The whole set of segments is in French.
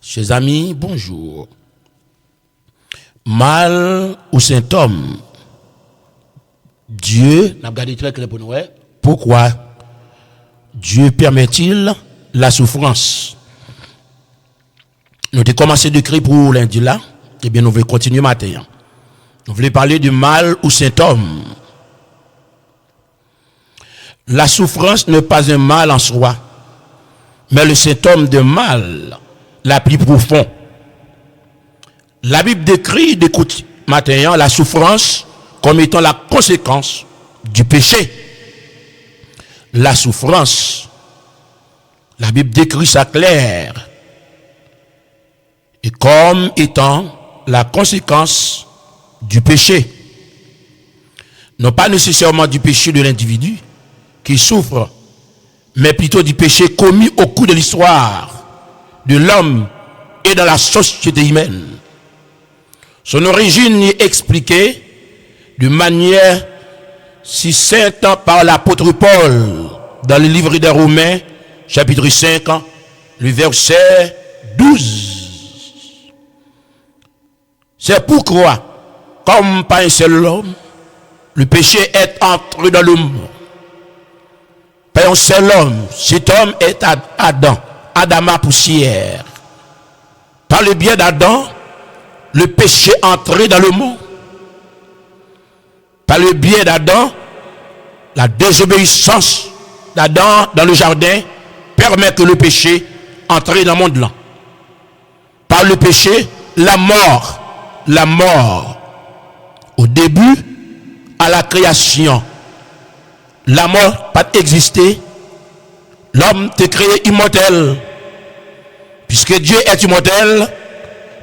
Chers amis, bonjour. Mal ou symptôme, Dieu, n'a regardé très clair pour nous, pourquoi Dieu permet-il la souffrance? Nous avons commencé d'écrire pour lundi là, et bien nous voulons continuer matin. Nous voulons parler du mal ou symptôme. La souffrance n'est pas un mal en soi, mais le symptôme de mal la plus profond. La Bible décrit, d'écoute matin, la souffrance comme étant la conséquence du péché. La souffrance, la Bible décrit ça clair, et comme étant la conséquence du péché. Non pas nécessairement du péché de l'individu qui souffre, mais plutôt du péché commis au cours de l'histoire de l'homme et dans la société humaine. Son origine est expliquée de manière si sainte par l'apôtre Paul dans le livre des Romains, chapitre 5, le verset 12. C'est pourquoi, comme pas un seul homme, le péché est entré dans le monde. Pas un seul homme, cet homme est Adam, Adama poussière. Par le biais d'Adam, le péché entré dans le monde. Par le biais d'Adam, la désobéissance d'Adam dans le jardin permet que le péché entre dans le monde là. Par le péché, la mort. Au début, à la création, la mort pas existé. L'homme t'est créé immortel. Puisque Dieu est immortel,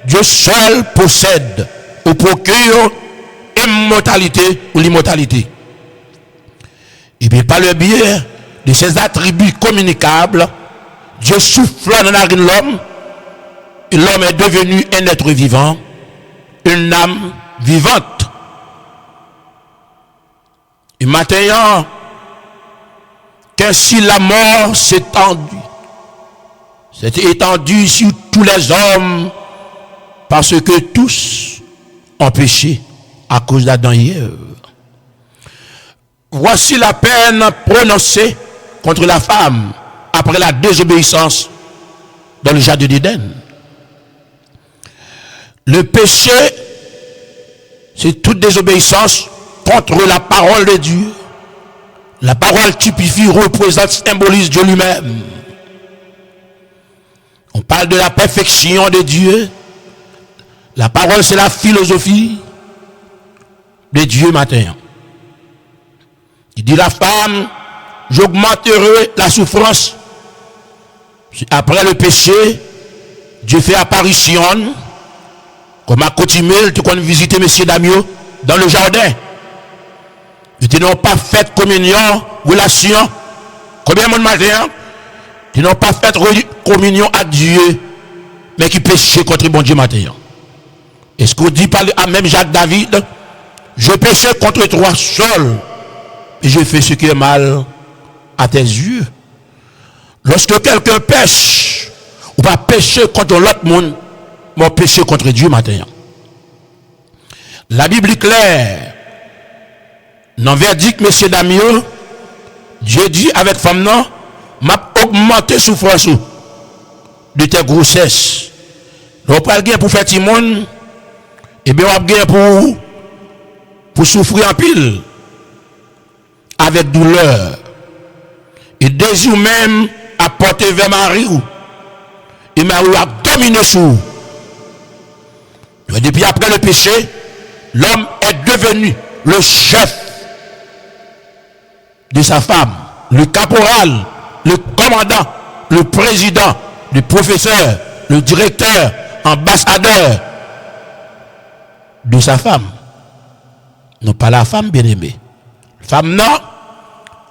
Dieu seul possède ou procure immortalité ou l'immortalité. Et bien par le biais de ses attributs communicables, Dieu souffle dans la narine de l'homme, et l'homme est devenu un être vivant, une âme vivante. Et maintenant, qu'ainsi la mort s'est étendue sur tous les hommes, parce que tous ont péché à cause d'Adam et Ève. Voici la peine prononcée contre la femme après la désobéissance dans le jardin d'Éden. Le péché, c'est toute désobéissance contre la parole de Dieu. La parole typifie, représente, symbolise Dieu lui-même. On parle de la perfection de Dieu. La parole, c'est la philosophie de Dieu matin. Il dit la femme, j'augmenterai la souffrance. Après le péché, Dieu fait apparition. Comme à coutume, tu connais visiter M. Damio dans le jardin. Ils n'ont pas fait communion, relation. Combien de matin? Ils n'ont pas fait communion à Dieu, mais qui péchait contre bon Dieu matin. Est-ce qu'on dit par même Jacques David, je péchais contre toi seul, et je fais ce qui est mal à tes yeux. Lorsque quelqu'un pêche, ou pas pécher contre l'autre monde, mais pécher contre Dieu matin. La Bible est claire. Dans le verdict, M. Damio, Dieu dit avec femme non, m'a augmenté souffrance de tes grossesses. On pas le gain pour faire timon, et bien on a gain pour souffrir en pile avec douleur. Et désir même à porter vers Marie, et Marie a dominé sur. Depuis après le péché, l'homme est devenu le chef de sa femme, le caporal, le commandant, le président, le professeur, le directeur, ambassadeur de sa femme. Non pas la femme bien-aimée. Femme non,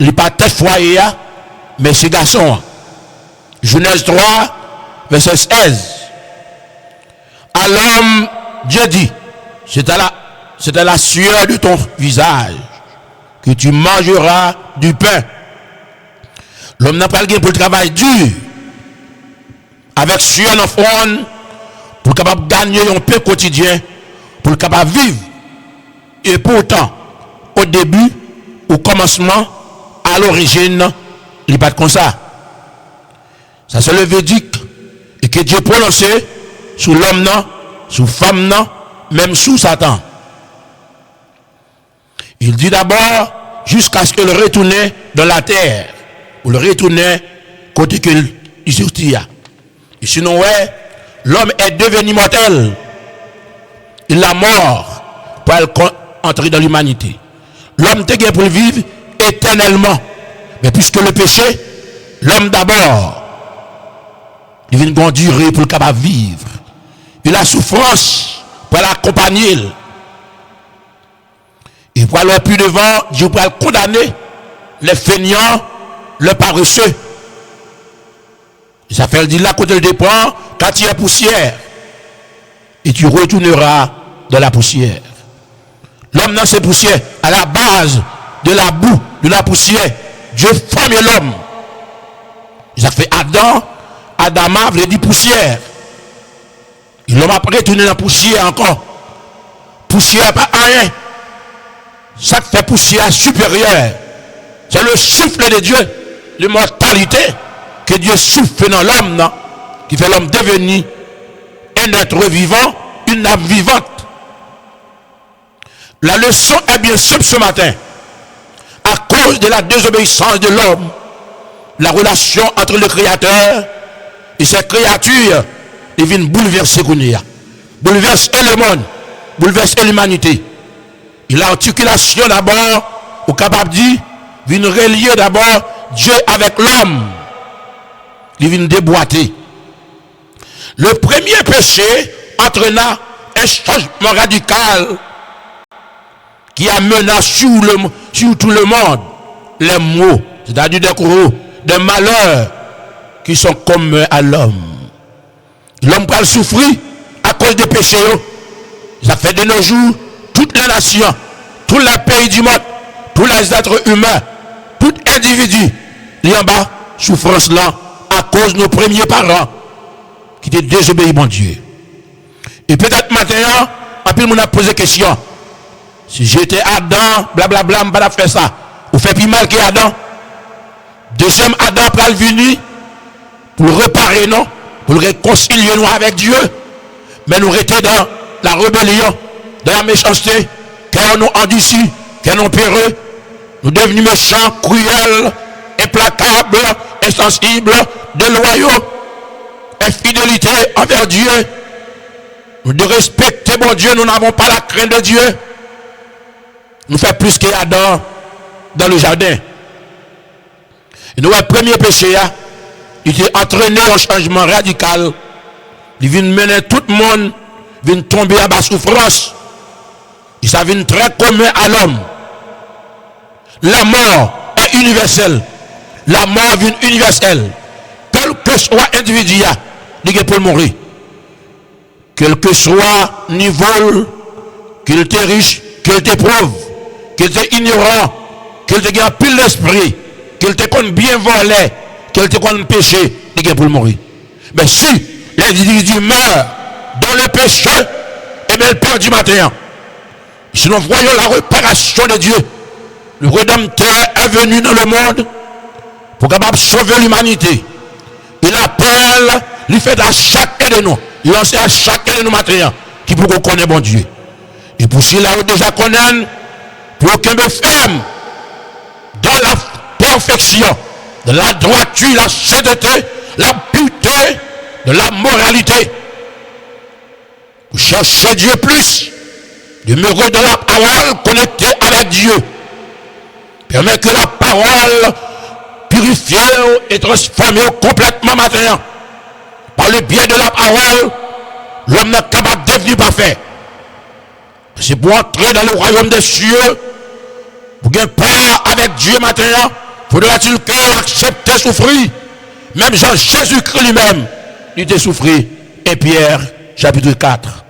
il n'est pas tête foyer, mais c'est garçon. Genèse 3, verset 16. À l'homme, Dieu dit, c'est à la sueur de ton visage que tu mangeras du pain. L'homme n'a pas le gain pour le travail dur. Avec sueur dans front, pour capable gagner un peu quotidien, pour capable vivre. Et pourtant, au début, au commencement, à l'origine, il n'est pas comme ça. Ça c'est le Védique et que Dieu prononçait sous l'homme, sous femme, même sous Satan. Il dit d'abord jusqu'à ce qu'il retourne dans la terre, ou le retourne côté qu'il sortit. Et sinon, ouais, l'homme est devenu mortel. Il a mort pour entrer dans l'humanité. L'homme était pour vivre éternellement. Mais puisque le péché, l'homme d'abord, il vient conduire pour le capable vivre. Il a souffrance pour l'accompagner. Et pour aller plus devant, Dieu peut condamner les feignants, les paresseux. Ça fait dire là, quand il dépend, quand il y a poussière, et tu retourneras dans la poussière. L'homme dans ses poussières, à la base de la boue, de la poussière, Dieu forme l'homme. Ça fait Adam veut dire poussière. Et l'homme a retourné dans la poussière encore. Poussière pas rien. Ça fait poussière supérieure. C'est le souffle de Dieu, l'immortalité que Dieu souffle dans l'homme, qui fait l'homme devenir un être vivant, une âme vivante. La leçon est bien simple ce matin. À cause de la désobéissance de l'homme, la relation entre le Créateur et ses créatures devient bouleversée. Bouleverser le monde, bouleverser l'humanité. Et l'articulation d'abord, au capable dit, vient relier d'abord Dieu avec l'homme. Il vient déboîter. Le premier péché entraîna un changement radical qui amena sur tout le monde les maux, c'est-à-dire des malheurs qui sont communs à l'homme. L'homme va souffrir à cause des péchés. Ça fait de nos jours, toutes les nations, tous les pays du monde, tous les êtres humains, tout individu, il y a en bas souffrance là à cause de nos premiers parents qui étaient désobéis mon Dieu. Et peut-être maintenant, après on a posé question. Si j'étais Adam, blablabla, je ne vais pas faire ça. Vous faites plus mal que Adam. Deuxième Adam va venir pour le réparer, non? Pour le réconcilier nous avec Dieu. Mais nous étions dans la rébellion, dans la méchanceté, car nous endurcis, car nous péreux. Nous devenus méchants, cruels, implacables, insensibles, déloyaux, infidélité envers Dieu. Nous devons respecter mon Dieu, nous n'avons pas la crainte de Dieu. Nous faisons plus qu'Adam dans le jardin. Et nous, le premier péché, il était entraîné un changement radical. Il vient mener tout le monde, vient tomber à bas souffrance. Et ça vient très commun à l'homme. La mort est universelle. La mort vient universelle. Quel que soit l'individu, il peut mourir. Quel que soit le niveau, qu'il était riche, qu'il était pauvre, qu'il était ignorant, qu'il était un pile d'esprit, qu'il était bien volé, qu'il était péché, il peut mourir. Mais si l'individu meurt dans le péché, et bien il perd du matin. Si nous voyons la réparation de Dieu, le Rédempteur est venu dans le monde pour capable sauver l'humanité. Il appelle, il fait à chacun de nous, il lance à chacun de nous matin qui pour qu'on connaisse bon Dieu. Et pour cela, on déjà connaît, pour qu'un me ferme dans la perfection, de la droiture, la sainteté, la pureté, de la moralité. Pour chercher Dieu plus, demeurer dans la parole, connecté avec Dieu. Permet que la parole purifiée et transformée complètement maintenant. Par le biais de la parole, l'homme n'est capable de devenir parfait. C'est pour entrer dans le royaume des cieux, pour gagner part avec Dieu maintenant, faudra-t-il accepter souffrir. Même Jean-Jésus-Christ lui-même, il était souffert. Et Pierre, chapitre 4.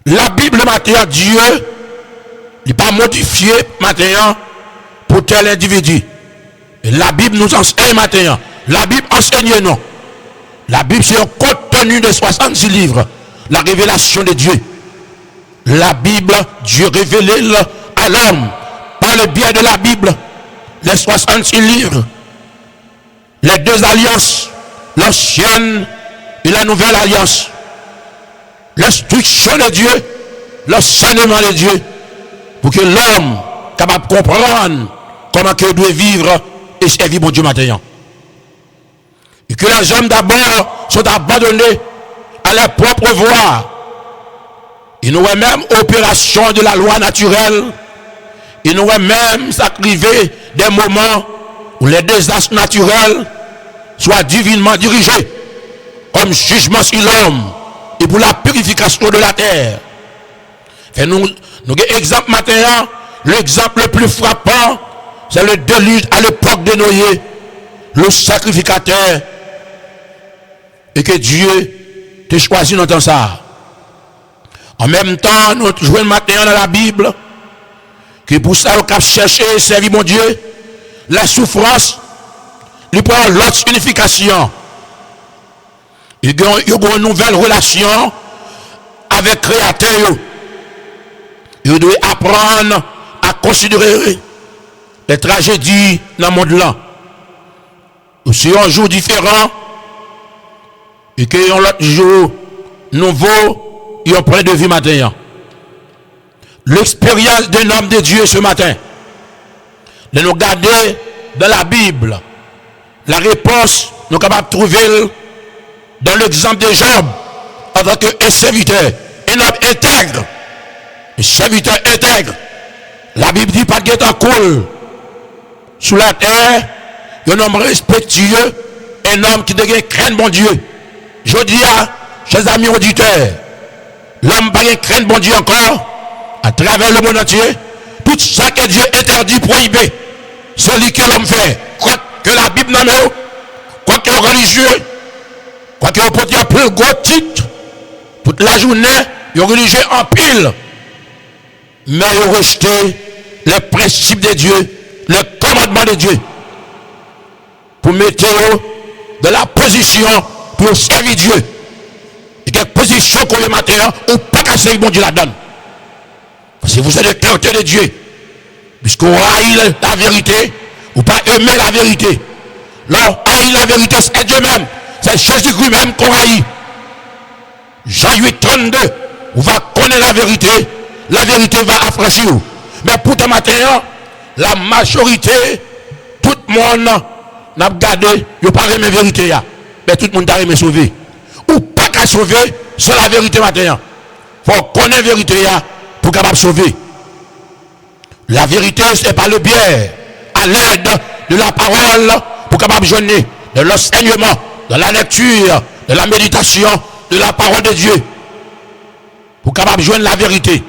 La Bible maintenant, Dieu, il n'est pas modifié maintenant pour tel individu. Et la Bible nous enseigne maintenant. La Bible enseigne non. La Bible c'est un code contenu des 66 livres, la révélation de Dieu. La Bible, Dieu révélé à l'homme par le biais de la Bible, les 66 livres, les deux alliances, l'ancienne et la nouvelle alliance, l'instruction de Dieu, l'enseignement de Dieu, pour que l'homme capable de comprendre comment il doit vivre et servir mon Dieu maintenant. Et que les hommes d'abord sont abandonnés à leur propre voie. Il nous a même opération de la loi naturelle. Il nous a même arrivé des moments où les désastres naturels soient divinement dirigés comme jugement sur l'homme et pour la purification de la terre. Et nous avons exemple maintenant, l'exemple le plus frappant, c'est le déluge à l'époque de Noé, le sacrificateur, et que Dieu t'a choisi dans temps ça. En même temps, nous jouons maintenant dans la Bible, que pour ça, on a cherché et servir mon Dieu, la souffrance, il prend l'autre unification. Il y a une nouvelle relation avec le Créateur. Il doit apprendre à considérer les tragédies dans le monde là. C'est un jour différent et qu'il y a un autre jour nouveau et un point de vue matin. L'expérience d'un homme de Dieu ce matin, de nous garder dans la Bible, la réponse nous sommes capables de trouver dans l'exemple de Job en tant qu'un serviteur, un homme intègre, un serviteur intègre. La Bible dit pas de guet en cool sous la terre, un homme respectueux, un homme qui devient craindre bon Dieu. Je dis à chers amis auditeurs, l'homme pas craindre bon Dieu encore à travers le monde entier. Tout ça que Dieu interdit, prohibé, celui que l'homme fait, quoi que la Bible n'en est, quoi que religieux, quoi que peut dire plus gros titre, toute la journée, il religieux en pile, mais il rejeté les principes de Dieu, les commandements de Dieu, pour mettre dans la position pour servir Dieu. Et quelle position qu'on le matin, ou pas qu'à servir bon Dieu la donne. Parce que vous êtes le cœur de Dieu. Puisqu'on haït la vérité, ou pas aimer la vérité. Là, haït la vérité, c'est Dieu même. C'est Jésus-Christ même qu'on haït. Jean 8, 32, on va connaître la vérité va affranchir. Mais pour ce matin, la majorité, tout le monde n'a pas gardé, il n'y a pas de vérité. Mais tout le monde a aimé sauver. Ou pas qu'à sauver, c'est la vérité matin. Il faut connaître la vérité pour capable sauver. La vérité, c'est par le biais, à l'aide de la parole, pour capable joindre de l'enseignement, de la lecture, de la méditation, de la parole de Dieu. Pour capable joindre la vérité.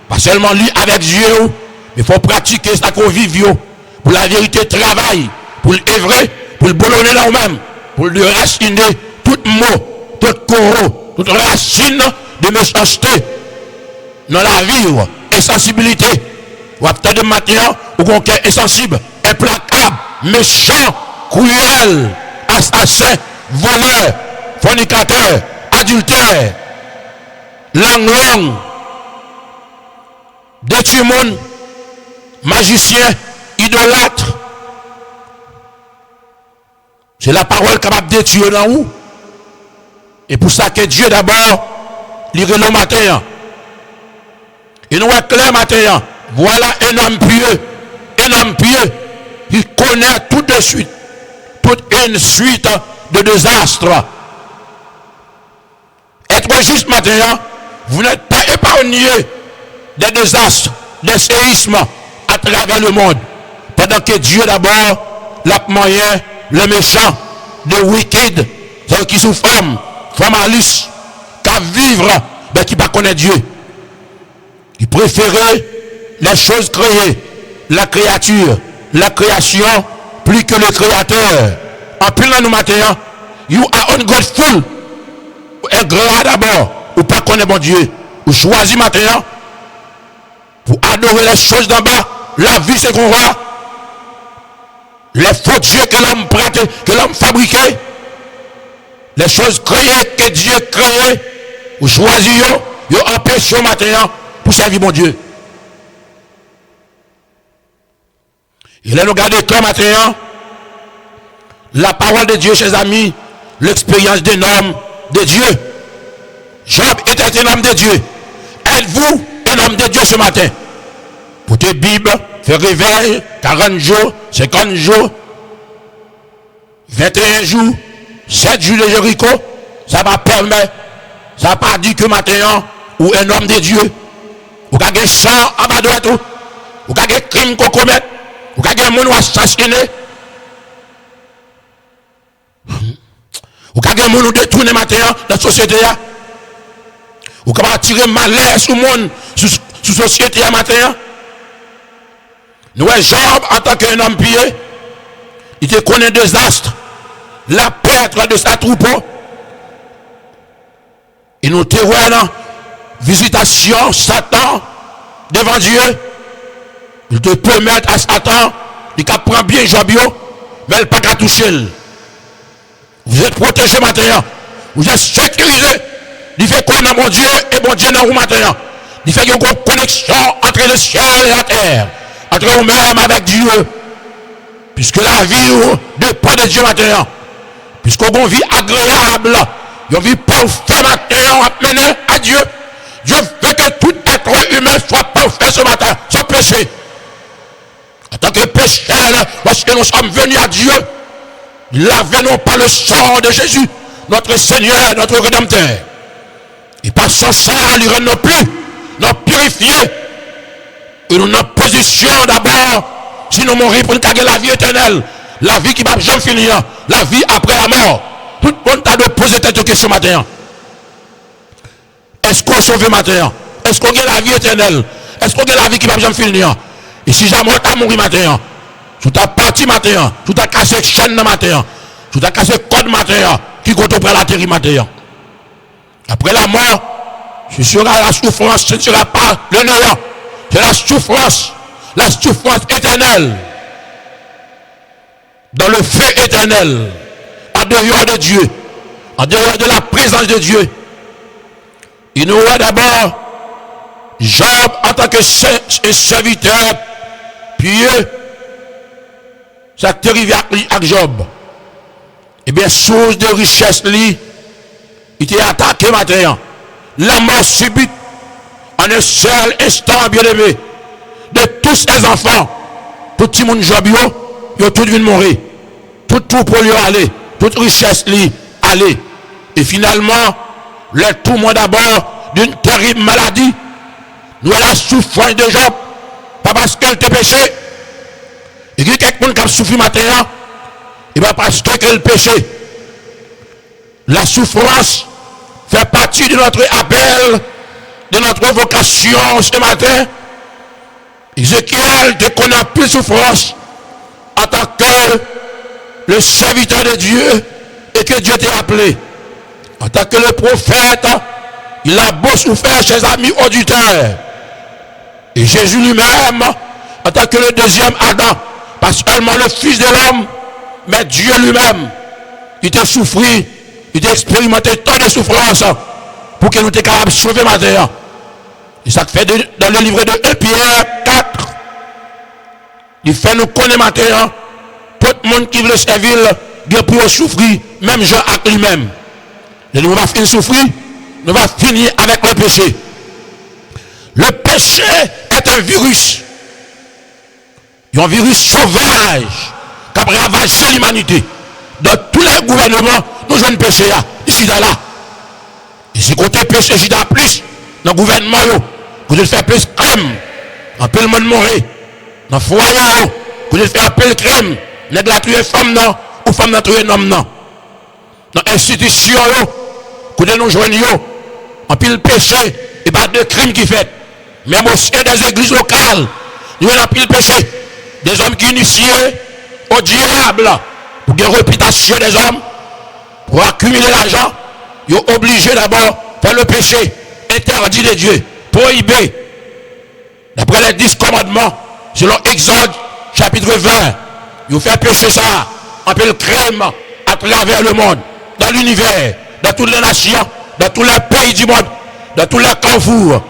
Pas seulement lire avec Dieu, mais il faut pratiquer ça qu'on vive. Pour la vérité, travail, pour l'œuvrer, pour le boulonner là même, pour le raciner tout mot, tout coraux, toute racine de méchanceté dans la vie, insensibilité. Ou peut-être de matin, ou qu'on est insensible, implacable, méchant, cruel, assassin, voleur, fornicateur, adultère, langue, détruit monde, magicien, idolâtre. C'est la parole capable de détruire dans où? Et pour ça que Dieu d'abord, il le matin. Il nous est clair matin. Voilà un homme pieux, qui connaît tout de suite, toute une suite de désastres. Être juste matin, vous n'êtes pas épargné des désastres, des séismes à travers le monde. Pendant que Dieu d'abord, l'a moyen, le méchant, le wicked, ceux qui sont femmes malice, qui vivre, mais qui ne connaissent pas Dieu. Qui préférait les choses créées, la créature, la création, plus que le créateur. En plus, nous matin, you are ungrateful. Un grand d'abord, ou pas connaître bon Dieu. Ou choisir matin, pour adorer les choses d'en bas. La vie, c'est qu'on voit. Les faux dieux que l'homme prête, que l'homme fabriquait. Les choses créées que Dieu créé, ou choisi, vous empêchez au matin pour servir mon Dieu. Et là, nous regardons comme matin, la parole de Dieu, chers amis, l'expérience d'un homme de Dieu. Job était un homme de Dieu. Êtes-vous un homme de Dieu ce matin? Pour tes Bibles, faire réveil, 40 jours, 50 jours, 21 jours, 7 jours de Jéricho, ça va permettre, ça n'a pas dit que matin, ou un homme de Dieu, ou qu'il y a des sang en bas de tout, ou qu'il y a des crimes qu'on commet, ou qu'il y a des gens assassinés, ou qu'il y a des gens détournés matin dans la société, ou qu'il y a tirer malheur sur le monde, sur la société matin. Nous, Job, en tant qu'un homme pieux, il te connaît des astres, la perte de sa troupeau. Et nous te voyons visitation, Satan, devant Dieu. Il te permet à Satan, il prend bien Job, mais il ne peut pas toucher. Vous êtes protégés maintenant. Vous êtes sécurisés. Il fait qu'on a mon Dieu et mon Dieu dans vous maintenant. Il fait qu'il y a une connexion entre le ciel et la terre. Entre vous-même avec Dieu. Puisque la vie dépend de Dieu maintenant. Puisqu'on a une vie agréable. Une vie parfaite maintenant menée à Dieu. Dieu veut que tout être humain soit parfait ce matin, sans péché. En tant que pécheur, lorsque nous sommes venus à Dieu, lavez-nous par le sang de Jésus, notre Seigneur, notre Rédempteur. Et par son sang, il ne rend plus, nous purifier. Et nous en position d'abord, si nous mourons pour nous gagner la vie éternelle, la vie qui va jamais finir, la vie après la mort. Tout le monde a de poser cette question matin. Est-ce qu'on sauve matin? Est-ce qu'on a la vie éternelle? Est-ce qu'on a la vie qui va jamais finir? Et si jamais on a mouru matin, tout a parti matin, tout a cassé chaîne matin, tout a cassé code matin, qui compte après la terre matin. Après la mort, ce sera la souffrance, ce ne sera pas le néant. C'est la souffrance éternelle. Dans le feu éternel, en dehors de Dieu, en dehors de la présence de Dieu. Il nous voit d'abord Job en tant que serviteur pieux. Ça t'est arrivé avec Job. Eh bien, source de richesse, il était attaqué matin. La mort subite en un seul instant, bien-aimé, de tous ses enfants. Tout le monde Job, ils ont tout vu mourir. Tout pour lui aller. Toute richesse, lui, aller. Et finalement, le tout monde d'abord d'une terrible maladie. Nous avons la souffrance de Job. Pas parce qu'elle te péché. Et que quelqu'un qui a souffert matin, et bien parce qu'elle péché. La souffrance fait partie de notre appel, de notre vocation ce matin. Ézéchiel te connaît plus souffrance en tant que le serviteur de Dieu et que Dieu t'a appelé. En tant que le prophète, il a beau souffert, chers amis auditeurs. Et Jésus lui-même, en tant que le deuxième Adam, pas seulement le Fils de l'homme, mais Dieu lui-même, il t'a souffert, il t'a expérimenté tant de souffrances pour que nous soyons capables de sauver ma terre. Et ça fait dans le livre de 1 Pierre 4, il fait nous connaître ma terre. Tout le monde qui veut servir, Dieu pour souffrir, même Jean avec lui-même. Et nous allons finir souffrir, nous allons finir avec le péché. Le péché est un virus. Un virus sauvage qui a ravagé l'humanité. Dans tous les gouvernements, nous avons un péché là, ici là. Et si côté péché, j'y ai plus, dans le gouvernement, vous devez faire plus crème. En peu le monde mourir. Dans le foyer, vous devez faire plus crème. N'est pas tuer femme non, ou femme n'a tué homme non. Dans l'institution, vous devez nous joindre, en pile péché, et pas de crimes qui fait. Même au sein des églises locales, nous avons pile péché. Des hommes qui initiés au diable pour des réputations des hommes, pour accumuler l'argent, ils sont obligés d'abord de faire le péché interdit de Dieu, prohibé. D'après les 10 commandements, selon Exode chapitre 20, ils ont fait pécher ça, en peu le crème à travers le monde, dans l'univers, dans toutes les nations, dans tous les pays du monde, dans tous les carrefours,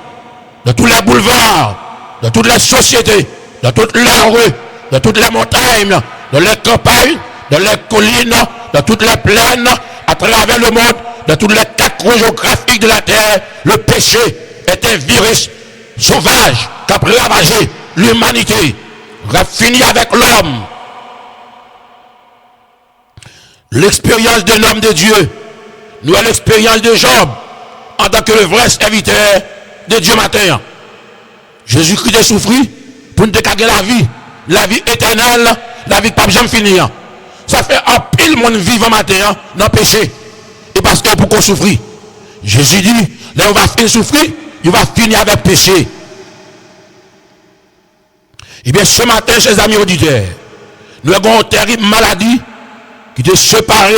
dans tous les boulevards, dans toutes les sociétés, dans toutes les rues, dans toutes les montagnes, dans les campagnes, dans les collines, dans toutes les plaines, à travers le monde, dans tous les 4 coins géographiques de la terre, le péché est un virus sauvage qui a ravagé l'humanité, qui a fini avec l'homme. L'expérience d'un homme de Dieu, nous avons l'expérience de Job en tant que le vrai serviteur de Dieu matin. Jésus-Christ a souffert pour nous décaguer la vie éternelle, la vie qui ne peut jamais finir. Ça fait un pile monde vivant matin dans le péché. Et parce que pour qu'on souffre, Jésus dit, là on va finir souffrir, il va finir avec péché. Et bien ce matin, chers amis auditeurs, nous avons une terrible maladie qui te séparé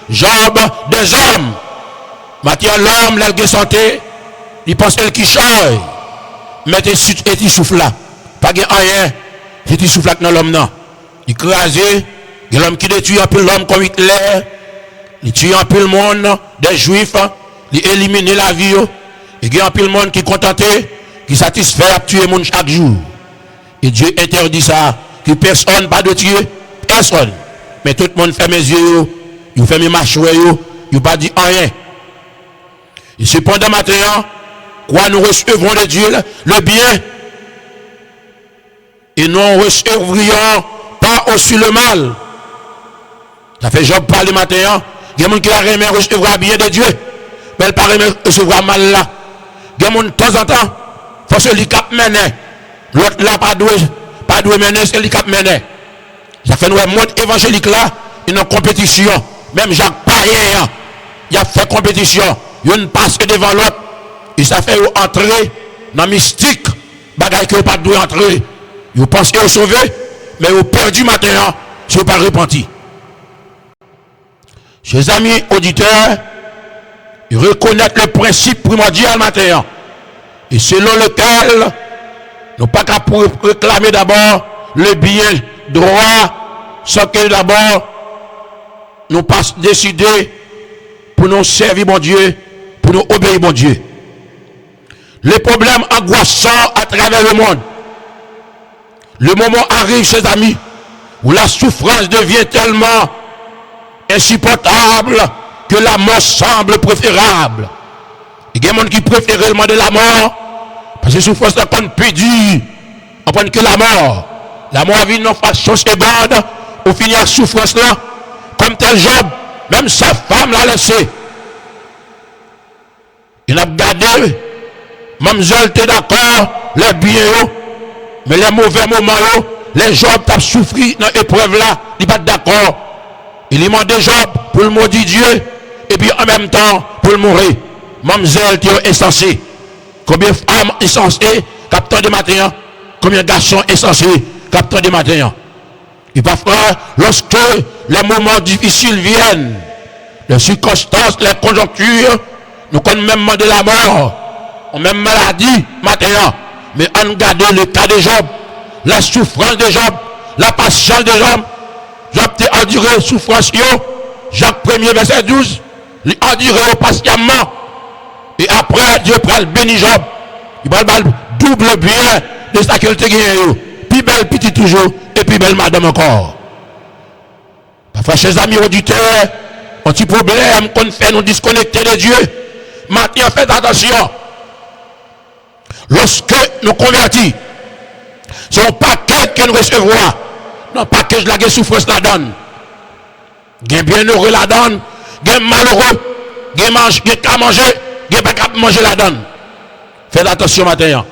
Job des hommes. Maintenant l'homme, l'algue santé, il pense qu'elle qui change. Mais il souffle là. Pas de rien. C'est il souffle là dans l'homme là. Il crase, il y a l'homme qui détruit un peu l'homme comme Hitler. Il tue un peu le monde des juifs. Il élimine la vie. Et il y a un peu le monde qui est contenté, qui satisfait à tuer le monde chaque jour. Et Dieu interdit ça. Que personne pas de tuer. Personne. Mais tout le monde fait mes yeux. Il fait mes mâchoires. Il pas dit rien. Et cependant maintenant, quoi nous recevrons de Dieu le bien. Et nous recevrions pas aussi le mal. Ça fait Job parler matin. Il y a des gens qui la recevra bien de Dieu. Mais elle pas recevra mal là. Il y a des gens de temps en temps. Il faut celui qui mène. L'autre là pas doué mener, c'est celui qui mène. Ça fait nous un monde évangélique là. Une compétition. Même Jacques Payen, il a fait compétition. Il passe devant l'autre. Et ça fait entrer dans la mystique. Bagaille que vous pas doué entrer. Vous pensez que vous sauvez, mais vous perdu matin si vous pas repenti. Chers amis auditeurs, reconnaître le principe primordial matin. Et selon lequel nous pas qu'à réclamer d'abord le bien droit, sans que d'abord nous pas décider pour nous servir mon Dieu, pour nous obéir mon Dieu. Les problèmes angoissants à travers le monde. Le moment arrive, chers amis, où la souffrance devient tellement insupportable que la mort semble préférable. Il y a des gens qui préfèrent demander la mort, parce que la souffrance n'est pas plus dure, on prend que la mort. La mort vient en façon seconde, au finir la souffrance là, comme tel Job, même sa femme l'a laissé. Il a gardé, mademoiselle était d'accord, les biens, mais les mauvais moments, les Job qui ont souffert dans l'épreuve là, ils ne sont pas d'accord. Il demande Job pour le maudire Dieu, et puis en même temps pour le mourir. Mademoiselle qui est insensée. Combien de femmes insensées, capteur de matin, combien de garçons insensés, capteur de matin. Et parfois, lorsque les moments difficiles viennent, les circonstances, les conjonctures, nous connaissons même de la mort, on même maladie, matin. Mais on regarde le cas de Job, la souffrance de Job, la patience de Job. Job a enduré la souffrance. Jacques 1er, verset 12, il a enduré patiemment. Et après, Dieu prend le béni Job. Il va le double bien de sa qu'il te gagne. Puis belle petit toujours, et puis belle madame encore. Parfois, chers amis auditeurs, un petit problème qu'on fait nous disconnecter de Dieu. Maintenant, faites attention. Lorsque nous convertis, ce n'est pas quelqu'un nous recevra. Non, pas que je la souffrance la donne. Il y a bienheureux la donne. Il y a malheureux. Il y a qu'à manger. Il y a pas qu'à manger la donne. Faites attention maintenant.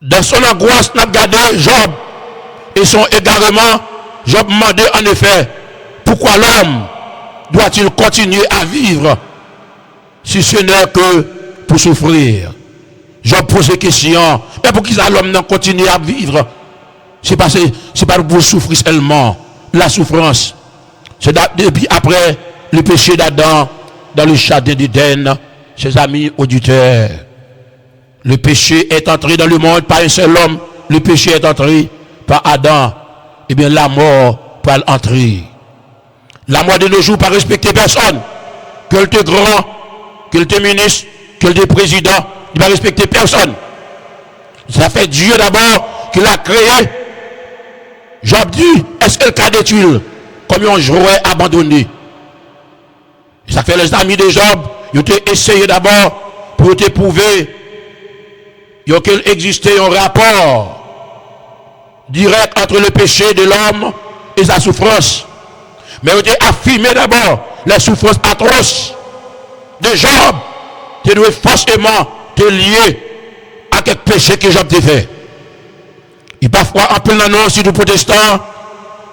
Dans son angoisse, nous avons regardé Job et son égarement. Job demandait en effet, pourquoi l'homme doit-il continuer à vivre si ce n'est que pour souffrir? Job pose des questions. Mais pour qui l'homme continue à vivre? C'est pas pour souffrir seulement. La souffrance. C'est depuis après le péché d'Adam dans le jardin d'Éden, chers amis auditeurs. Le péché est entré dans le monde par un seul homme. Le péché est entré par Adam. Eh bien, la mort peut entrer. La mort de nos jours pas respecter personne. Que le grand, que le ministre, que le président, il va respecter personne. Ça fait Dieu d'abord qui l'a créé. Job dit, est-ce que le cas des tuiles, comme un jouet abandonné? Ça fait les amis de Job, ils ont essayé d'abord pour te prouver qu'il existait un rapport direct entre le péché de l'homme et sa souffrance. Mais ils ont affirmé d'abord les souffrances atroces de Job. Tu dois forcément te lier à quel péché que Job t'a fait. Et parfois, en plein annonce, si nous protestants,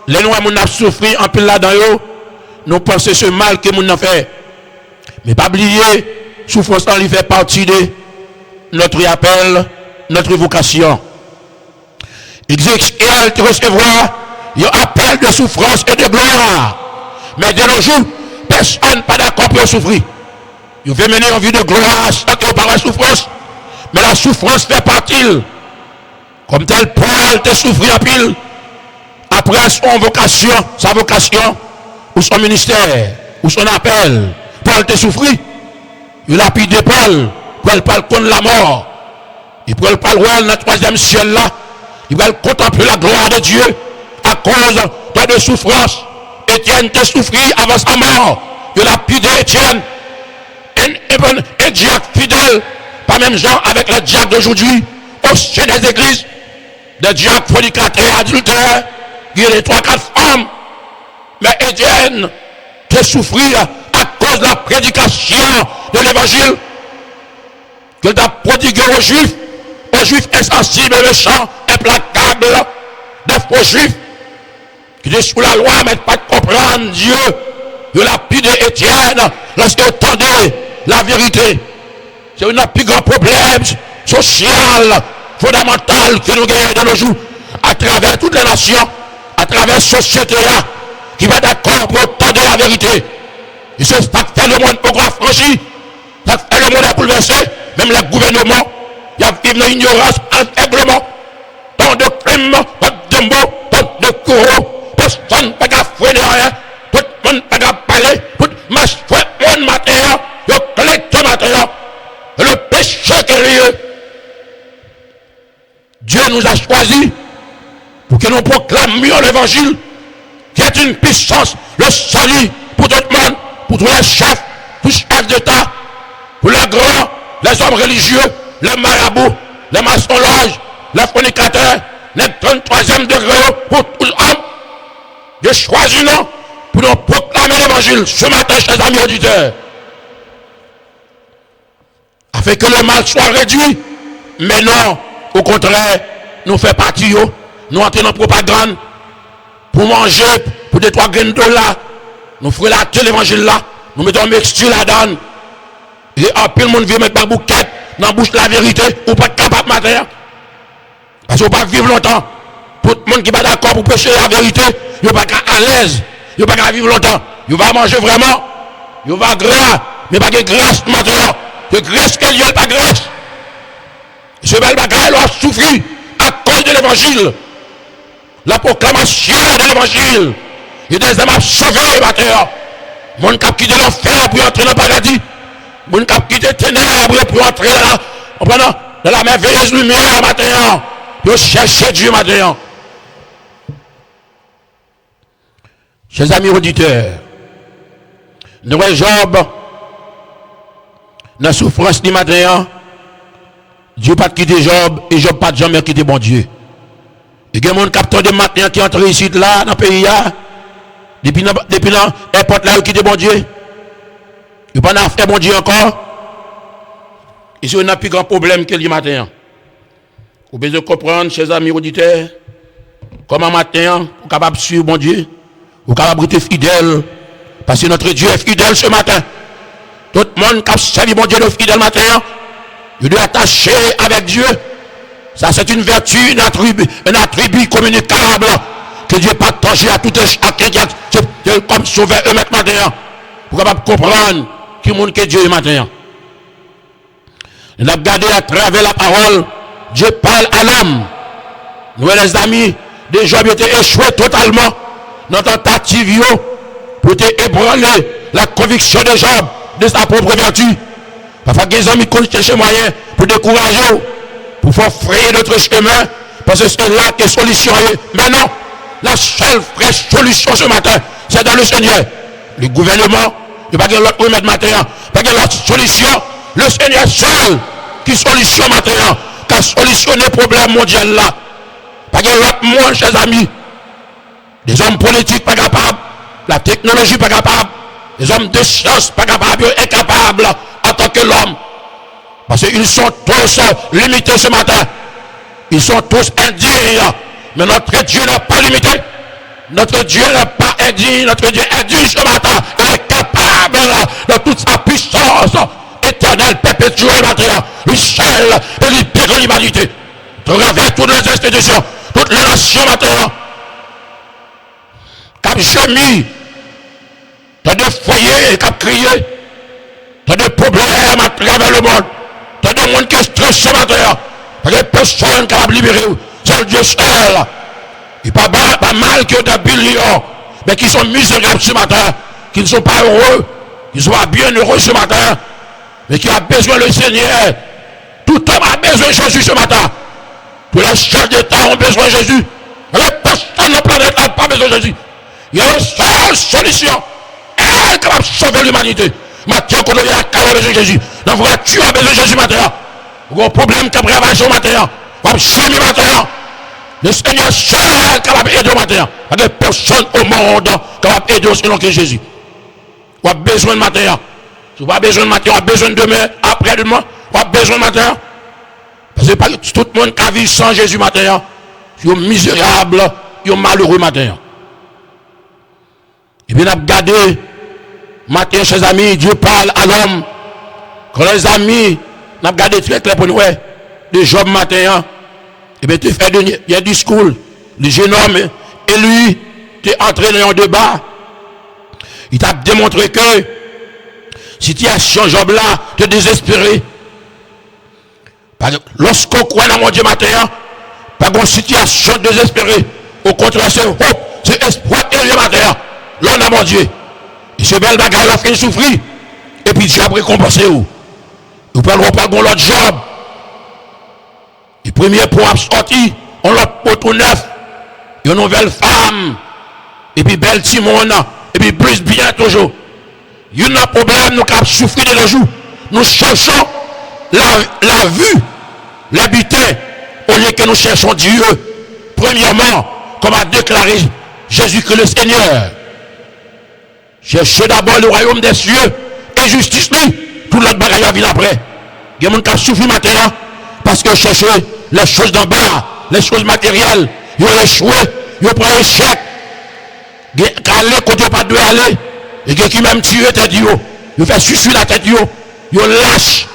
les noirs ont souffert en plein là-dedans, nous pensons ce mal que nous avons fait. Mais pas oublier, souffrance en lui fait partie de notre appel, notre vocation. Ézéchiel te recevra un appel de souffrance et de gloire. Mais de nos jours, personne n'est pas d'accord pour souffrir. Il veut mener en vie de gloire sans que par la souffrance. Mais la souffrance fait partie. Comme tel Paul te souffrir en pile. Après sa vocation, ou son ministère, ou son appel, Paul te souffrir. Il a lapide Paul, pour elle parle contre la mort. Il peut parler dans le troisième ciel là. Il va contempler la gloire de Dieu à cause de souffrance. Étienne te souffrit avant sa mort. Il a lapide Étienne. Un diacre fidèle, pas même genre avec le diacre d'aujourd'hui, au sein des églises, des diacres fornicateurs, adultères, il y a les 3-4 femmes. Mais Étienne te souffrit à cause de la prédication de l'évangile que tu as prodigué aux Juifs insensibles, méchants, implacables, des faux Juifs qui étaient sous la loi, mais ne pas comprendre Dieu. Il a lapide Étienne lorsqu'il entendait la vérité. C'est un plus grand problème social, fondamental que nous gagnons dans nos jours, à travers toutes les nations, à travers la société là, qui va d'accord pour entendre la vérité. Et c'est ça qui fait le monde pour franchi, ça fait le monde à bouleverser, même le gouvernement, il y a vivre dans l'ignorance, aveuglement, tant de crimes, tant de mots, tant de courroux, personne ne peut pas freiner rien, tout le monde ne peut pas parler, tout le monde fait un matin, il collecte matin, le péché qui est lié. Dieu nous a choisis pour que nous proclamions l'évangile, qui est une puissance, le salut pour tout le monde, pour tous les chefs d'État, pour les grands, les hommes religieux, les marabouts, les maçons-loges, les fornicateurs, les 33e degré, pour tout l'homme. Dieu choisit nous pour nous proclamer l'évangile ce matin, chers amis auditeurs. Afin que le mal soit réduit, mais non, au contraire, nous faisons partie, nous entrons dans la propagande, pour manger, pour des 3 graines de là, nous ferons la l'évangile là, nous mettons un mixture là-dedans, et un peu le monde vient mettre ma bouquette dans la bouche de la vérité, ou pas capable de matin, parce qu'on ne peut pas vivre longtemps. Tout le monde qui n'est pas d'accord pour prêcher la vérité, il n'est pas à l'aise, il n'est pas vivre longtemps, il va manger vraiment, il va gras, mais pas de grâce maintenant. Que grâce qu'il n'y a pas grâce. Ce bel bagage doit souffrir à cause de l'évangile. La proclamation de l'évangile. Il y a des hommes à sauver matin. Mon cap quitte l'enfer pour entrer dans le paradis. Mon cap quitte les ténèbres pour entrer dans la merveilleuse lumière matin. Pour chercher Dieu matin. Chers amis auditeurs, nous Job, dans la souffrance du matin, Dieu pas quitté Job et Job pas jamais quitté bon Dieu. Et il y a des capteurs de matin qui entrent ici là dans le pays depuis l'airport là qui quitté bon Dieu. Il pas fait bon Dieu encore. Et c'est un plus grand problème que le matin. Vous besoin de comprendre, chers amis auditeurs, comment matin, vous capable de suivre bon Dieu, vous capable d'être fidèle, parce que notre Dieu est fidèle ce matin. Tout le monde qui a servi mon Dieu de fidèle matin, il doit attacher avec Dieu. Ça, c'est une vertu, un attribut communicable que Dieu partage à tout chacun qui est comme sauver eux matin. Pour capable comprendre qui monde que Dieu est matin. Nous avons regardé à travers la parole, Dieu parle à l'homme. Nous, les amis, des Job étaient échoués totalement dans la tentative pour te ébranler la conviction de Job de sa propre vertu. Parfois, les amis cherchent moyen pour décourager, pour faire frayer notre chemin, parce que c'est là que la solution est. Mais non, la seule vraie solution ce matin, c'est dans le Seigneur. Le gouvernement, il n'y a pas de l'autre remède matin, pas de l'autre solution. Le Seigneur seul qui solutionne matin, qui a solutionné le problème mondial là. Pas de l'autre monde, chers amis. Des hommes politiques pas capables, la technologie pas capable, les hommes de science pas capables, incapables en tant que l'homme. Parce qu'ils sont tous limités ce matin. Ils sont tous indignes. Mais notre Dieu n'est pas limité. Notre Dieu n'est pas indigne. Notre Dieu est indigne ce matin. Il est capable de toute sa puissance éternelle, perpétuelle matin. Le seul et libérer l'humanité. De travers toutes les institutions, toutes les nations matin. Cap gémi. T'as des foyers qui ont crié. T'as des problèmes à travers le monde. T'as des gens qui sont stressés matin. T'as des personnes qui ont libéré. C'est Dieu seul. Il n'y a pas mal que des billions, mais qui sont misérables ce matin, qui ne sont pas heureux, qui ne sont pas bien heureux ce matin, mais qui ont besoin du Seigneur. Tout homme a besoin de Jésus ce matin. Tous les chefs d'État ont besoin de Jésus. Les personnes de la planète n'ont pas besoin de Jésus. Il y a une seule solution. Elle est capable de sauver l'humanité. Maintenant, quand on a besoin de Jésus, la vraie tu as besoin de Jésus maintenant. Vous avez un problème qui a prévalu ce matin. Vous avez changé maintenant. Le Seigneur seul est capable d'aider au matin. Il n'y a personne au monde capable d'aider sinon que Jésus. Vous avez besoin de matin. Si vous n'avez pas besoin de matin, vous avez besoin de demain, après-demain, vous avez besoin de matin. Parce que tout le monde qui vit sans Jésus matin, ils sont misérables, ils sont malheureux matin. Et bien, on a regardé, matin, chers amis, Dieu parle à l'homme. Quand les amis, on a regardé très clair pour nous, de Job matin, et bien, tu fais un discours, le jeune homme, et lui, tu es entré dans un débat. Il t'a démontré que, situation Job là, tu es désespéré. Lorsqu'on croit dans mon Dieu matin, pas une situation désespérée. Au contraire, c'est hope, c'est espoir et le matin. Là, on a mon Dieu. Et ce bel bagage a fait souffrir. Et puis Dieu a récompensé où? Nous parlerons pas de l'autre Job. Le premier point sorti, on l'a poteau neuf. Une nouvelle femme. Et puis belle Timon. Et puis plus bien toujours. Il y a un problème, nous avons souffert de nos jours. Nous cherchons la vue, l'habiter, au lieu que nous cherchons Dieu. Premièrement, comme a déclaré Jésus-Christ le Seigneur. Cherchez d'abord le royaume des cieux et justice lui. Tout l'autre bagage vient après. Il y a des gens qui ont souffert maintenant parce que chercher les choses d'en bas, les choses matérielles, ils ont échoué, ils ont pris un échec. Ils ont allé côté pas de aller. Et qui même tué tête yo. Ils fait sucer la tête yo. Ils lâche.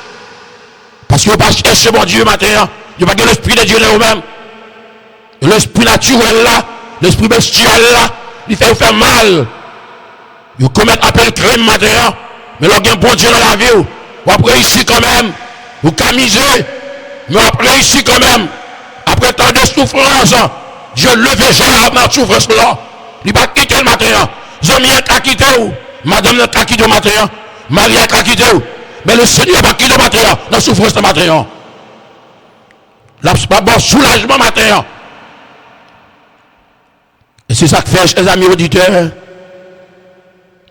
Parce qu'ils n'ont pas cherché mon Dieu maintenant. Ils n'ont pas l'esprit de Dieu là eux-mêmes. L'esprit naturel là, l'esprit bestial là, il fait mal. Ils commettent appel crime maintenant. Mais là, il y a un bon Dieu dans la vie. Vous avez réussi quand même. Vous camisez. Mais vous avez réussi quand même. Après tant de souffrance, Dieu levait Job dans la souffrance là. Il va quitter le matin. Zami a quitté où? Madame n'a pas quitté le matin. Marie a quitté où? Mais le Seigneur va quitter le matin. Dans la souffrance de matin. Là, c'est pas bon soulagement matin. Et c'est ça que fait, chers amis auditeurs.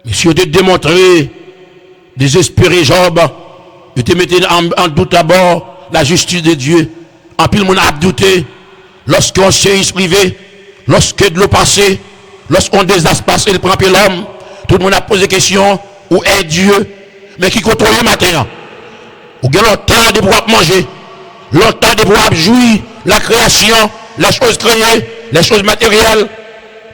Monsieur de démontrer, désespéré Job, de te mettre en doute d'abord la justice de Dieu. En pile, mon a douté, lorsqu'on s'est privé, lorsque de l'eau passé, lorsqu'on désastre passé, il prend l'homme, tout le monde a posé question, où est Dieu? Mais qui contrôle le matin? Ou bien longtemps de pouvoir manger, longtemps de pouvoir jouir la création, les choses créées, les choses matérielles,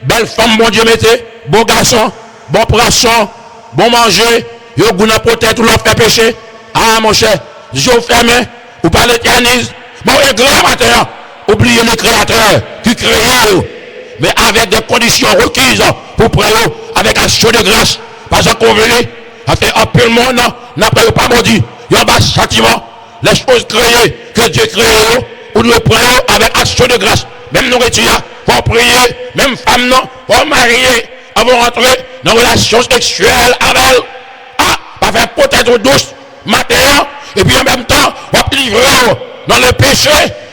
belle femme, bon Dieu mettez, bon garçon, bon poisson, bon manger, yo goût peut-être ou l'on fait péché. Ah mon cher, Dieu fermé, ou pas l'éternise. Bon, et grand matin, oubliez le créateur qui crée, mais avec des conditions requises pour prendre avec action de grâce. Parce qu'on veut, a fait un peu le monde, n'a pas maudit. Il y a un bas châtiment, les choses créées que Dieu crée, ou nous prenons avec action de grâce. Même nourriture, pour prier, même femme non, pour marier, avant rentrer, dans la relation sexuelle avec elle, pas faire peut-être douce, matin, et puis en même temps, on va livrer dans le péché,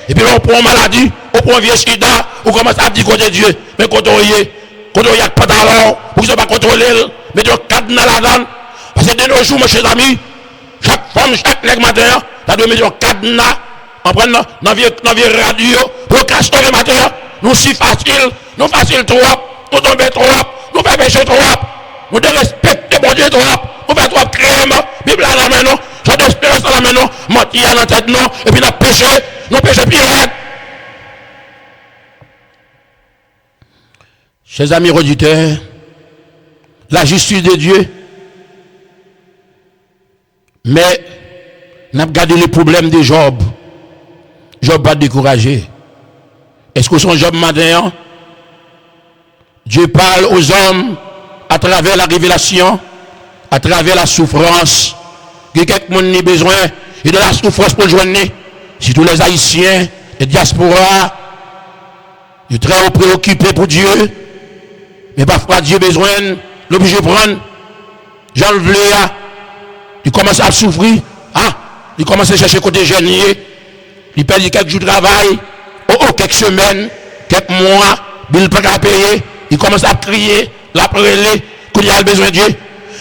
et puis on prend une maladie, on prend un vieux sida, on commence à dire côté Dieu, mais quand on y a pas d'alors, pour que ça ne pas contrôler, mais on cadenas la donne, parce que de nos jours, mes chers amis, chaque femme, chaque nègre matin, ça doit mettre un cadenas, en prenant dans la vieille radio, pour cacher le matin, nous si facile, nous facile trop, nous tombons trop, nous faisons péché trop, nous devons respecter mon Dieu trop, nous faisons trop crème, Bible à la main, non, j'ai d'espérance à la main, non, mentir à la tête, non, et puis nous péché pire. Chers amis auditeurs, la justice de Dieu, mais nous avons gardé les problèmes de Job. Job pas découragé. Est-ce que son Job matin, Dieu parle aux hommes à travers la révélation, à travers la souffrance, que quelqu'un a besoin et de la souffrance pour le joindre. Si tous les Haïtiens, les diasporas, ils sont très préoccupés pour Dieu, mais parfois Dieu a besoin, l'obligé de prendre, Jean le il commence à souffrir, il commence à chercher côté génier, il perd quelques jours de travail, quelques semaines, quelques mois, il ne peut pas payer, il commence à crier, la prêler, qu'il y a besoin de Dieu.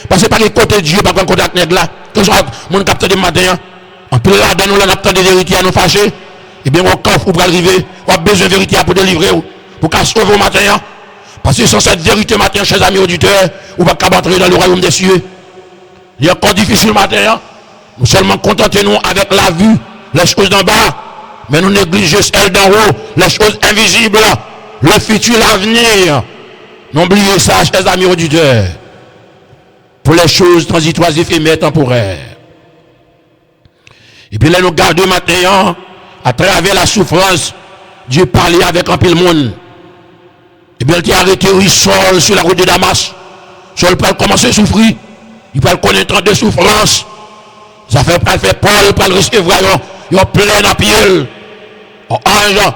Parce que par le côté de Dieu, par contre, côté de là, que soit mon capteur de matin, on peut là dans nous la capteur de vérité à nous fâcher, et bien on coffre pour arriver, on a besoin de vérité pour délivrer, pour qu'à sauver au matin. Parce que sans cette vérité matin, chers amis auditeurs, on va pas entrer dans le royaume des cieux. Il est encore difficile le matin. Nous seulement contentons-nous avec la vue, les choses d'en bas, mais nous négligeons celles d'en haut, les choses invisibles, le futur, l'avenir. N'oubliez ça, chers amis auditeurs, pour les choses transitoires, éphémères, temporaires. Et puis là, nous gardons maintenant, à travers la souffrance, Dieu parlait avec un peu le monde. Et bien, il a arrêté, il sort sur la route de Damas. Saul peut commencer à souffrir. Il peut connaître de souffrance. Ça fait Paul, pour le recevoir, il a plein à pied. Ange,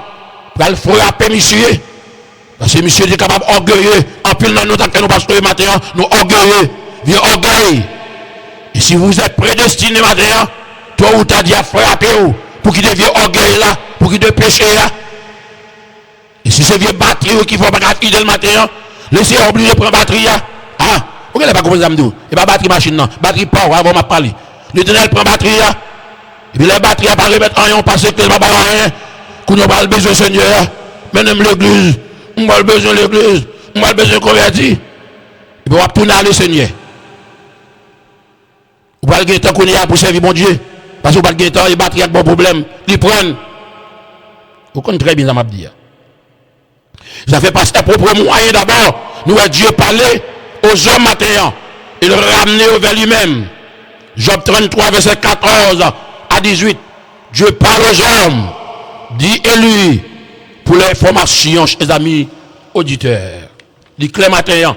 pour le frapper, monsieur. Parce que monsieur est capable d'orgueilleux. En pile, dans nous, tant que nous passons le matin, nous orgueilleux. Vieux orgueil. Et si vous êtes prédestiné matin, toi ou t'as dit à frapper, pour qu'il devienne orgueil là, pour qu'il devienne péché là. Et si c'est vieux batterie qui ne faut pas fidèle le matin, laissez obligé de prendre batterie. Pourquoi il n'a pas compris ça? Et pas batterie machine, non. Batterie power, avant de parler. L'éternel prend batterie. Et puis la batterie n'a pas remettre rien, parce que n'a pas rien. Qu'on n'a pas besoin, Seigneur. Même l'église. On a besoin de l'église. On a besoin de convertir. Et puis on va tourner à le Seigneur. On va le temps qu'on est pour servir mon Dieu. Parce qu'on va le temps, les batteries ont bon problème. Ils prennent. Vous connaissez très bien ça m'a dit. Ça fait passer propre moyen d'abord. Nous avons Dieu parler aux hommes matin. Il le ramener vers lui-même. Job 33, verset 14 à 18. Dieu parle aux hommes. Dit élu pour l'information, chers amis auditeurs. Dit clair matin.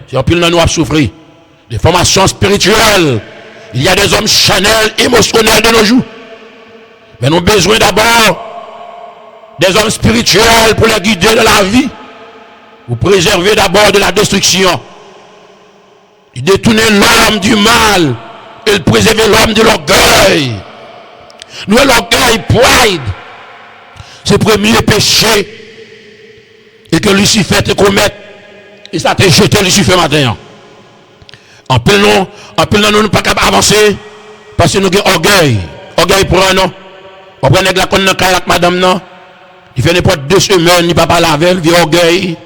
C'est un pile nous a souffert. Des formations spirituelles. Il y a des hommes charnels, émotionnels de nos jours. Mais nous avons besoin d'abord des hommes spirituels pour les guider de la vie. Vous préservez d'abord de la destruction. Il détournait l'homme du mal. Il préservait l'homme de l'orgueil. Nous, l'orgueil, pride, c'est le premier péché. Et que Lucifer te commette. Et ça t'a jeté Lucifer matin. En plein nom, nous ne sommes pas capables d'avancer. Parce que nous avons orgueil. Orgueil pour un nom. On prend la conne avec madame, non. Il fait n'importe 2 semaines, il ne peut pas laver, il vit orgueil.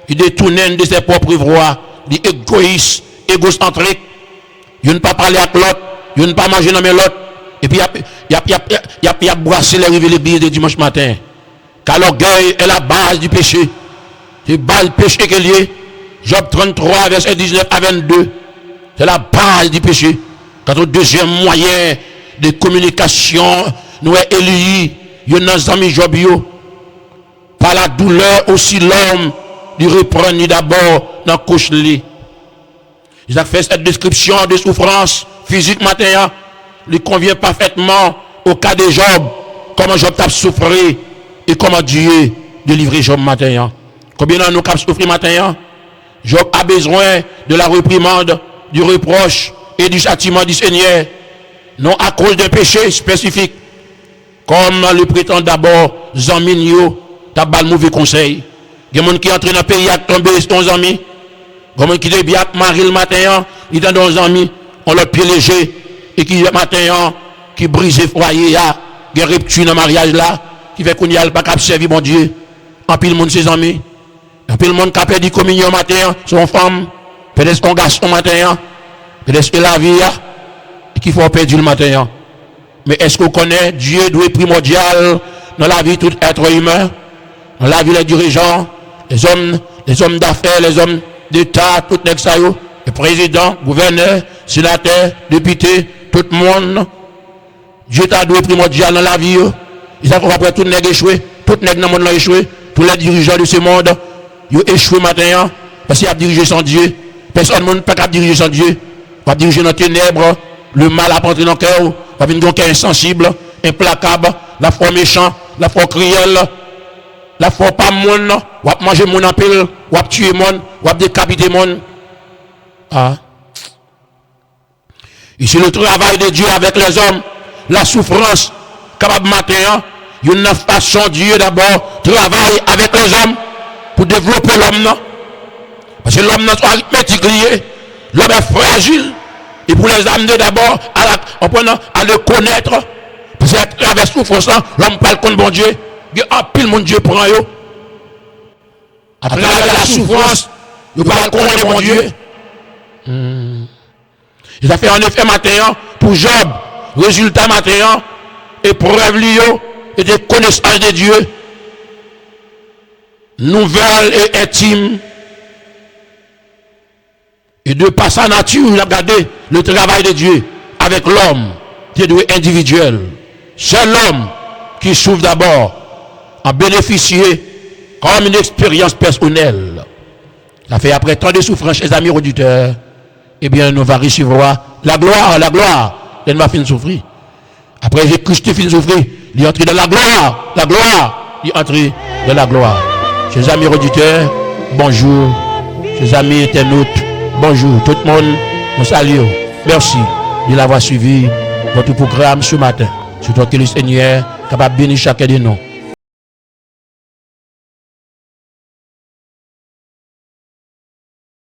Il détourne de ses propres voies. Il est égoïste, égocentrique. Il ne peut pas parler avec l'autre. Il ne peut pas manger dans l'autre. Et puis il a brassé les rives de l'église de dimanche matin. Car l'orgueil est la base du péché. C'est la base du péché qu'il y a. Job 33, verset 19 à 22. C'est la base du péché. Quand au deuxième moyen de communication, nous avons élu, il y a nos amis Job. Par la douleur aussi l'homme lui reprend d'abord dans la couche de lit. Il a fait cette description de souffrance physique matin. Il convient parfaitement au cas de Job. Comment Job a souffert et comment Dieu délivrer Job matin. Combien de nous avons souffert matin? Job a besoin de la réprimande, du reproche et du châtiment du Seigneur, non à cause d'un péché spécifique, comme le prétend d'abord Zaminio, t'as bal mauvais conseil. Il y a des gens qui entrent dans le pays à tomber ton ami. Il y a des gens qui débitent à Marie le matin, ils sont dans les amis, on leur pied léger, et qui le matin, qui brise le foyer, il y a des ruptures dans le mariage là, qui fait qu'on n'y a pas qu'à servir mon Dieu. En pile monde ses amis. En pile monde qui a perdu communion matin, son femme, peut-être son garçon matin, peut-être que la vie, qu'il faut perdre le matin. Mais est-ce qu'on connaît Dieu doit être primordial dans la vie de tout être humain, dans la vie des dirigeants, les hommes d'affaires, les hommes d'État, tout l'exayo, les présidents, gouverneurs, sénateurs, députés, tout le monde. Dieu t'a doué primordial dans la vie. Ils savent qu'après tout le monde échoué, tout le monde dans le monde a échoué, tous les dirigeants de ce monde, ils ont échoué matin, parce qu'ils ont dirigé sans Dieu. Personne ne peut pas diriger sans Dieu. On va diriger dans les ténèbres, le mal a entré dans le cœur, on va venir dans le cœur insensible, implacable, la foi méchant, la foi cruelle, la foi pas monde, on va manger mon appel, on va tuer mon, on va décapiter mon. Ah. Ici le travail de Dieu avec les hommes, la souffrance, capable matin, une façon Dieu d'abord travaille avec les hommes pour développer l'homme. Parce que l'homme n'est pas arithmétique lié, l'homme est fragile. Et pour les amener d'abord à le connaître, parce qu'à travers souffrance, l'homme parle contre bon Dieu, il y a un pile mon Dieu prend yo. À travers la souffrance, il parle contre bon Dieu. Il a fait en effet matin pour Job, résultat matin, épreuve liée et de connaissance de Dieu, nouvelle et intime. Et de par sa nature, il a regardé le travail de Dieu avec l'homme qui est individuel. C'est l'homme qui souffre d'abord en bénéficier comme une expérience personnelle. Ça fait après tant de souffrances, les amis auditeurs, eh bien, nous va recevoir la gloire, elle va finir souffrir. Après, j'ai Christ finit souffrir, il est entré dans la gloire, il est entré dans la gloire. Chers amis auditeurs, bonjour. Chers amis internautes, bonjour. Tout le monde, nous saluons. Merci de l'avoir suivi votre programme ce matin. C'est toi que le Seigneur capable de bénir chacun de nous.